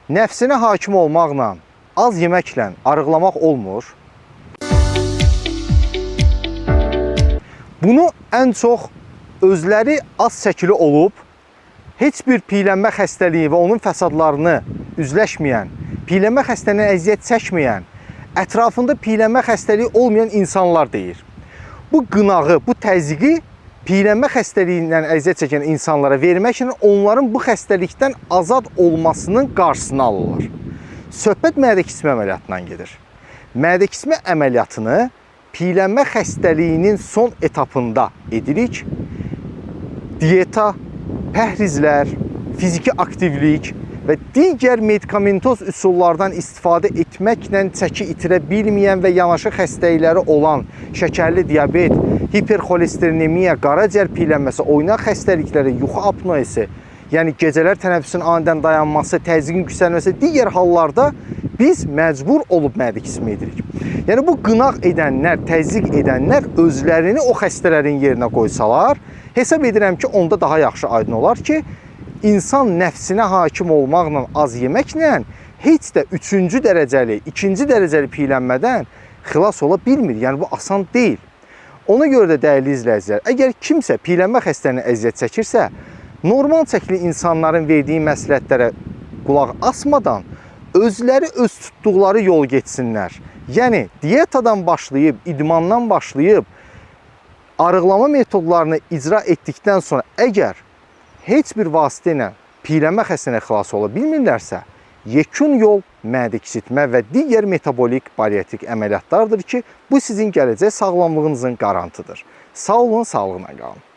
Nəfsinə hakim olmaqla, az yeməklə arıqlamaq olmur. Bunu ən çox özləri az çəkili olub, heç bir piylənmə xəstəliyi və onun fəsadlarını üzləşməyən, piylənmə xəstəliyinə əziyyət çəkməyən, ətrafında piylənmə xəstəliyi olmayan insanlar deyir. Bu qınağı, bu təzyiqi piylənmə xəstəliyindən əziyyət çəkən insanlara verməklə onların bu xəstəlikdən azad olmasının qarşısını alırlar. Söhbət mədə kismə əməliyyatından gedir. Mədə kismə əməliyyatını piylənmə xəstəliyinin son etapında edirik. Diyeta, pəhrizlər, fiziki aktivlik və digər medikamentoz üsullardan istifadə etməklə çəki itirə bilməyən və yanaşı xəstəlikləri olan şəkərli diabet, hiperxolesterinemiya, qaraciyər piylənməsi, oynaq xəstəlikləri, yuxu apnoesi, yəni gecələr tənəffüsün anidən dayanması, təzyiqin yüksəlməsi, digər hallarda biz məcbur olub mədə kismi edirik. Yəni bu qınaq edənlər, təzyiq edənlər özlərini o xəstələrin yerinə qoysalar, hesab edirəm ki, onda daha yaxşı aydın olar ki, insan nəfsinə hakim olmaqla, az yeməklə heç də 3-cü dərəcəli, 2-ci dərəcəli piylənmədən xilas ola bilmir. Yəni bu asan deyil. Ona görə də dəyərli izləyicilər, əgər kimsə piylənmə xəstəliyinə əziyyət çəkirsə, normal çəkili insanların verdiyi məsləhətlərə qulaq asmadan özləri öz tutduqları yol getsinlər. Yəni diyetadan başlayıb, idmandan başlayıb arıqlama metodlarını icra etdikdən sonra əgər heç bir vasitə ilə piylənmə xəstəliyinə xilas ola bilmirlərsə, yekun yol mədə kiçiltmə və digər metabolik bariatrik əməliyyatlardır ki, bu sizin gələcək sağlamlığınızın qarantıdır. Sağ olun, sağlıqla qalın.